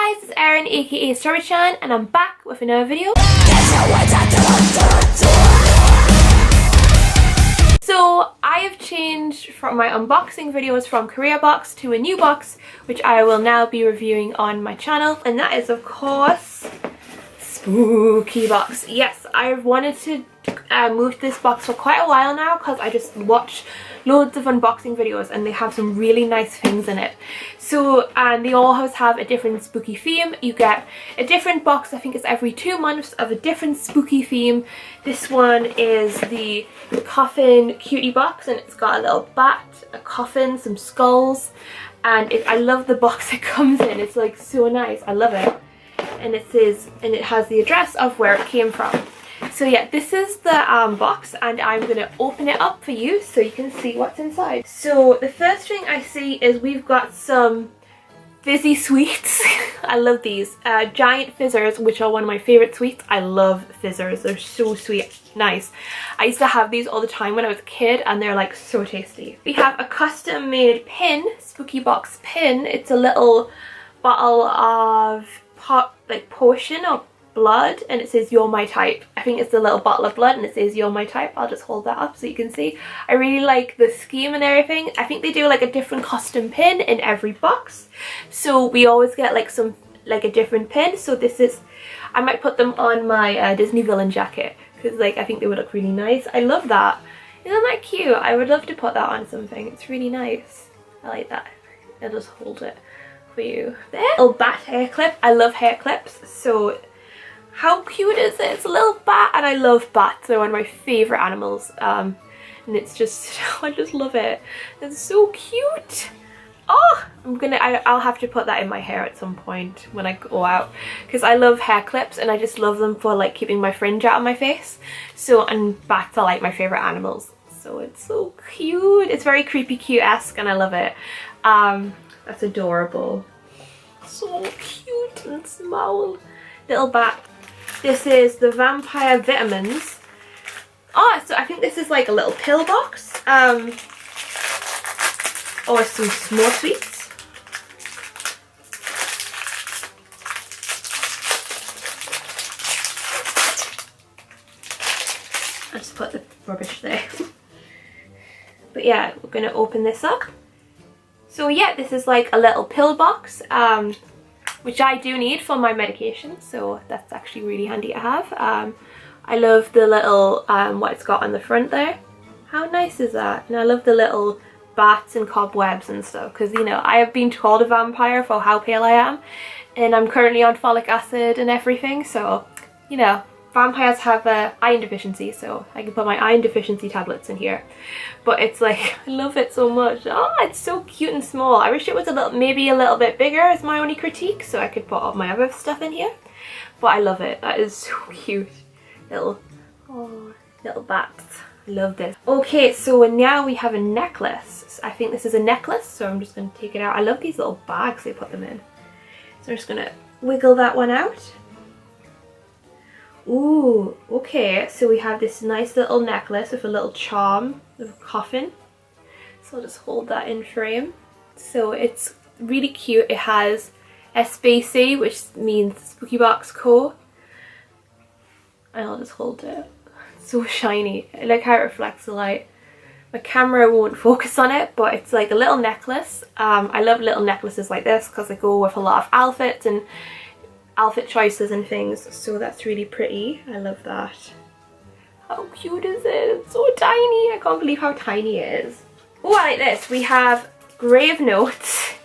guys, it's Erin aka StrawberriChan and I'm back with another video. So I have changed from my unboxing videos from Korea box to a new box which I will now be reviewing on my channel, and that is of course Spooky box. Yes, I've wanted to move to this box for quite a while now because I just watch loads of unboxing videos and they have some really nice things in it. So, and they always have a different spooky theme. You get a different box, I think it's every 2 months, of a different spooky theme. This one is the Coffin Cutie box and it's got a little bat, a coffin, some skulls, and I love the box it comes in. It's like so nice, I love it. And it says, and it has the address of where it came from. So yeah, this is the box and I'm going to open it up for you so you can see what's inside. So the first thing I see is we've got some fizzy sweets. I love these. Giant fizzers, which are one of my favourite sweets. I love fizzers. They're so sweet. Nice. I used to have these all the time when I was a kid and they're like so tasty. We have a custom made pin, Spooky box pin. It's a little bottle of potion or blood and it says you're my type. I think it's a little bottle of blood and it says you're my type. I'll just hold that up so you can see. I really like the scheme and everything. I think they do like a different custom pin in every box, so we always get like a different pin. So this is, I might put them on my Disney villain jacket because like I think they would look really nice. I love that. Isn't that cute? I would love to put that on something. It's really nice. I like that. I'll just hold it for you there. Little bat hair clip. I love hair clips, so how cute is it? It's a little bat and I love bats. They're one of my favourite animals, and it's just, I just love it. It's so cute. Oh, I'll have to put that in my hair at some point when I go out because I love hair clips and I just love them for like keeping my fringe out of my face. So, and bats are like my favourite animals, so it's so cute. It's very creepy cute-esque and I love it. That's adorable. So cute and small. Little bat. This is the vampire vitamins. Oh, so I think this is like a little pill box. Or some more sweets. I'll just put the rubbish there. But yeah, we're going to open this up. So yeah, this is like a little pill box, which I do need for my medication, so that's actually really handy to have. I love the little, what it's got on the front there. How nice is that? And I love the little bats and cobwebs and stuff, because you know, I have been called a vampire for how pale I am, and I'm currently on folic acid and everything, so you know, vampires have iron deficiency, so I can put my iron deficiency tablets in here. But it's like, I love it so much. Oh, it's so cute and small. I wish it was maybe a little bit bigger is my only critique, so I could put all my other stuff in here. But I love it. That is so cute. Little bats. I love this. Okay, so now we have a necklace. I think this is a necklace, so I'm just going to take it out. I love these little bags they put them in. So I'm just going to wiggle that one out. Ooh, okay, so we have this nice little necklace with a little charm of a coffin. So I'll just hold that in frame. So it's really cute. It has SBC, which means Spooky Box Co. And I'll just hold it. It's so shiny. I like how it reflects the light. My camera won't focus on it, but it's like a little necklace. I love little necklaces like this because they go with a lot of outfits and outfit choices and things, so that's really pretty. I love that. How cute is it? It's so tiny. I can't believe how tiny it is. Oh, I like this. We have grave notes.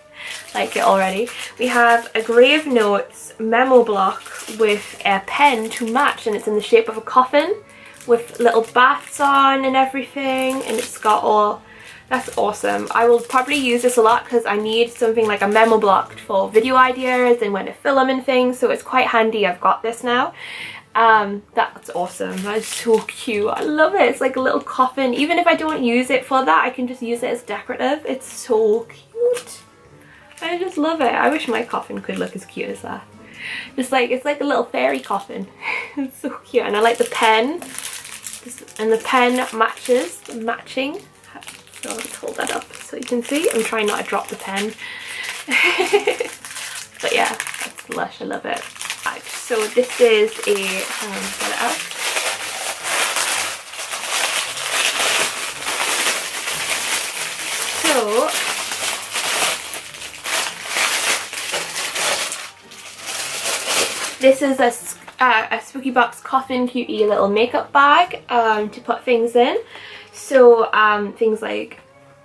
Like it already. We have a grave notes memo block with a pen to match, and it's in the shape of a coffin with little bats on and everything, and it's got all. That's awesome. I will probably use this a lot because I need something like a memo block for video ideas and when to film and things, so it's quite handy. I've got this now. That's awesome. That is so cute. I love it. It's like a little coffin. Even if I don't use it for that, I can just use it as decorative. It's so cute. I just love it. I wish my coffin could look as cute as that. Just like, it's like a little fairy coffin. It's so cute. And I like the pen. And the pen matches, matching. So I'll just hold that up so you can see. I'm trying not to drop the pen. But yeah, that's just lush. I love it. Right, so this is a, get it out. So this is a Spooky Box Coffin Cutie little makeup bag to put things in. So things like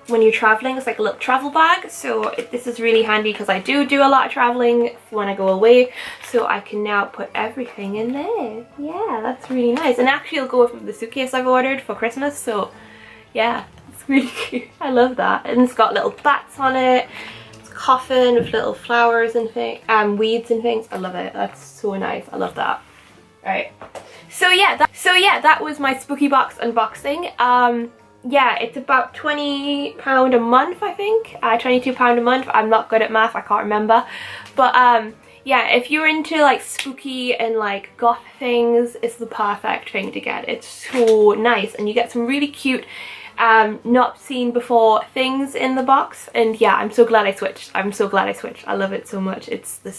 when you're traveling, it's like a little travel bag. So this is really handy because I do a lot of traveling when I go away. So I can now put everything in there. Yeah, that's really nice. And actually it'll go with the suitcase I've ordered for Christmas. So yeah, it's really cute. I love that. And it's got little bats on it. Coffin with little flowers and things, weeds and things. I love it. That's so nice. I love that. Right. So yeah, that was my Spooky Box unboxing. Yeah, it's about £20 a month, I think. £22 a month. I'm not good at math. I can't remember. But yeah, if you're into like spooky and like goth things, it's the perfect thing to get. It's so nice, and you get some really cute not seen before things in the box. And yeah, I'm so glad I switched. I'm so glad I switched. I love it so much. It's the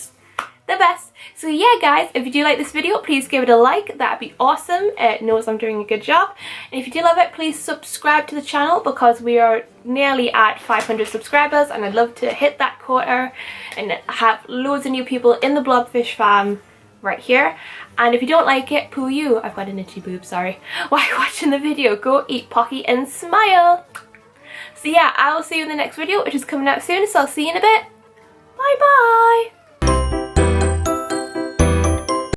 best. So yeah guys, if you do like this video, please give it a like. That'd be awesome. It knows I'm doing a good job. And if you do love it, please subscribe to the channel because we are nearly at 500 subscribers and I'd love to hit that quarter and have loads of new people in the Blobfish fam right here. And if you don't like it, poo you. I've got an itchy boob, sorry. While you're watching the video, go eat Pocky and smile. So yeah, I will see you in the next video, which is coming out soon, so I'll see you in a bit. Bye bye.